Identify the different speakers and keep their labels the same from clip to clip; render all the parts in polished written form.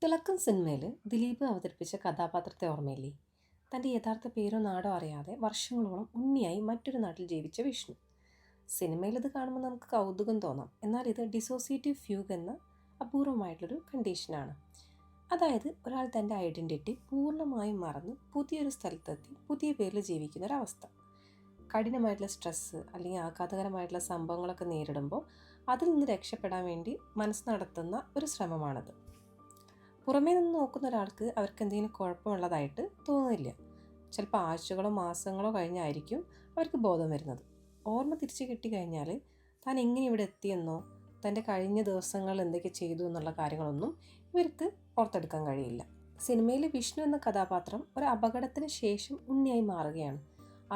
Speaker 1: തിളക്കം സിനിമയിൽ ദിലീപ് അവതരിപ്പിച്ച കഥാപാത്രത്തെ ഓർമ്മയില്ലേ? തൻ്റെ യഥാർത്ഥ പേരോ നാടോ അറിയാതെ വർഷങ്ങളോളം ഉണ്ണിയായി മറ്റൊരു നാട്ടിൽ ജീവിച്ച വിഷ്ണു. സിനിമയിൽ ഇത് കാണുമ്പോൾ നമുക്ക് കൗതുകം തോന്നാം. എന്നാൽ ഇത് ഡിസോസിയേറ്റീവ് ഫ്യൂഗ് എന്ന അപൂർവമായിട്ടുള്ളൊരു കണ്ടീഷനാണ്. അതായത് ഒരാൾ തൻ്റെ ഐഡൻറ്റിറ്റി പൂർണ്ണമായും മറന്ന് പുതിയൊരു സ്ഥലത്തെത്തി പുതിയ പേരിൽ ജീവിക്കുന്ന ഒരവസ്ഥ. കഠിനമായിട്ടുള്ള സ്ട്രെസ്സ് അല്ലെങ്കിൽ ആഘാതകരമായിട്ടുള്ള സംഭവങ്ങളൊക്കെ നേരിടുമ്പോൾ അതിൽ നിന്ന് രക്ഷപ്പെടാൻ വേണ്ടി മനസ്സ് നടത്തുന്ന ഒരു ശ്രമമാണത്. പുറമേ നിന്ന് നോക്കുന്ന ഒരാൾക്ക് അവർക്ക് എന്തെങ്കിലും കുഴപ്പമുള്ളതായിട്ട് തോന്നുന്നില്ല. ചിലപ്പോൾ ആഴ്ചകളോ മാസങ്ങളോ കഴിഞ്ഞായിരിക്കും അവർക്ക് ബോധം വരുന്നത്. ഓർമ്മ തിരിച്ചു കിട്ടിക്കഴിഞ്ഞാൽ താൻ എങ്ങനെ ഇവിടെ എത്തിയെന്നോ തൻ്റെ കഴിഞ്ഞ ദിവസങ്ങൾ എന്തൊക്കെ ചെയ്തു എന്നുള്ള കാര്യങ്ങളൊന്നും ഇവർക്ക് ഓർത്തെടുക്കാൻ കഴിയില്ല. സിനിമയിൽ വിഷ്ണു എന്ന കഥാപാത്രം ഒരു അപകടത്തിന് ശേഷം ഉണ്ണിയായി മാറുകയാണ്.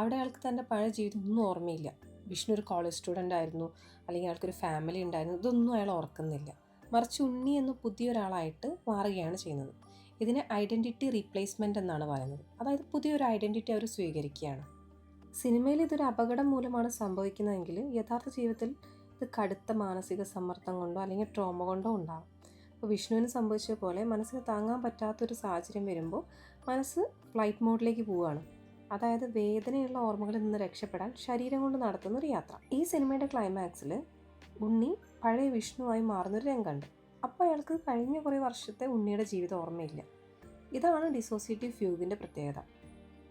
Speaker 1: അവിടെ അയാൾക്ക് തൻ്റെ പഴയ ജീവിതം ഒന്നും ഓർമ്മയില്ല. വിഷ്ണു ഒരു കോളേജ് സ്റ്റുഡൻ്റ് ആയിരുന്നു, അല്ലെങ്കിൽ അയാൾക്കൊരു ഫാമിലി ഉണ്ടായിരുന്നു, ഇതൊന്നും അയാൾ ഓർക്കുന്നില്ല. മറിച്ച് ഉണ്ണി എന്ന പുതിയൊരാളായിട്ട് മാറുകയാണ് ചെയ്യുന്നത്. ഇതിനെ ഐഡൻറ്റിറ്റി റീപ്ലേസ്മെൻറ്റ് എന്നാണ് പറയുന്നത്. അതായത് പുതിയൊരു ഐഡൻറ്റിറ്റി അവർ സ്വീകരിക്കുകയാണ്. സിനിമയിൽ ഇതൊരു അപകടം മൂലമാണ് സംഭവിക്കുന്നതെങ്കിൽ യഥാർത്ഥ ജീവിതത്തിൽ ഇത് കടുത്ത മാനസിക സമ്മർദ്ദം കൊണ്ടോ അല്ലെങ്കിൽ ട്രോമ കൊണ്ടോ ഉണ്ടാകും. അപ്പോൾ വിഷ്ണുവിന് സംഭവിച്ച പോലെ മനസ്സിന് താങ്ങാൻ പറ്റാത്തൊരു സാഹചര്യം വരുമ്പോൾ മനസ്സ് ഫ്ലൈറ്റ് മോഡിലേക്ക് പോവുകയാണ്. അതായത് വേദനയുള്ള ഓർമ്മകളിൽ നിന്ന് രക്ഷപ്പെടാൻ ശരീരം കൊണ്ട് നടത്തുന്ന ഒരു യാത്ര. ഈ സിനിമയുടെ ക്ലൈമാക്സിൽ ഉണ്ണി പഴയ വിഷ്ണുവായി മാറുന്നൊരു രംഗമുണ്ട്. അപ്പോൾ അയാൾക്ക് കഴിഞ്ഞ കുറേ വർഷത്തെ ഉണ്ണിയുടെ ജീവിതം ഓർമ്മയില്ല. ഇതാണ് ഡിസോസിയേറ്റീവ് ഫ്യൂഗിൻ്റെ പ്രത്യേകത.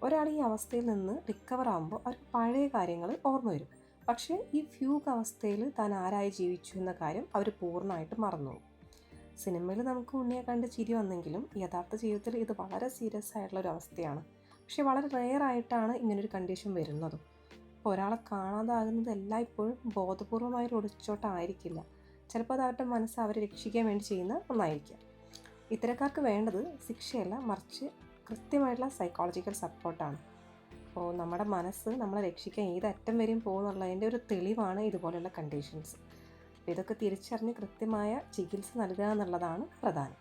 Speaker 1: ഒരാൾ ഈ അവസ്ഥയിൽ നിന്ന് റിക്കവർ ആകുമ്പോൾ അവർക്ക് പഴയ കാര്യങ്ങൾ ഓർമ്മ വരും. പക്ഷേ ഈ ഫ്യൂഗ് അവസ്ഥയിൽ താൻ ആരായി ജീവിച്ചു എന്ന കാര്യം അവർ പൂർണ്ണമായിട്ട് മറന്നുപോകും. സിനിമയിൽ നമുക്ക് ഉണ്ണിയെ കണ്ട് ചിരി വന്നെങ്കിലും യഥാർത്ഥ ജീവിതത്തിൽ ഇത് വളരെ സീരിയസ് ആയിട്ടുള്ളൊരു അവസ്ഥയാണ്. പക്ഷേ വളരെ റെയറായിട്ടാണ് ഇങ്ങനൊരു കണ്ടീഷൻ വരുന്നതും. അപ്പോൾ ഒരാളെ കാണാതാകുന്നത് എല്ലായ്പ്പോഴും ബോധപൂർവമായൊരു ഒളിച്ചോട്ടമായിരിക്കില്ല. ചിലപ്പോൾ അത് അവരുടെ മനസ്സ് അവരെ രക്ഷിക്കാൻ വേണ്ടി ചെയ്യുന്ന ഒന്നായിരിക്കാം. ഇത്തരക്കാർക്ക് വേണ്ടത് ശിക്ഷയല്ല, മറിച്ച് കൃത്യമായിട്ടുള്ള സൈക്കോളജിക്കൽ സപ്പോർട്ടാണ്. അപ്പോൾ നമ്മുടെ മനസ്സ് നമ്മളെ രക്ഷിക്കാൻ ഏതറ്റം വരെയും പോകുന്നുള്ളതിൻ്റെ ഒരു തെളിവാണ് ഇതുപോലെയുള്ള കണ്ടീഷൻസ്. അപ്പോൾ ഇതൊക്കെ തിരിച്ചറിഞ്ഞ് കൃത്യമായ ചികിത്സ നൽകുക എന്നുള്ളതാണ് പ്രധാനം.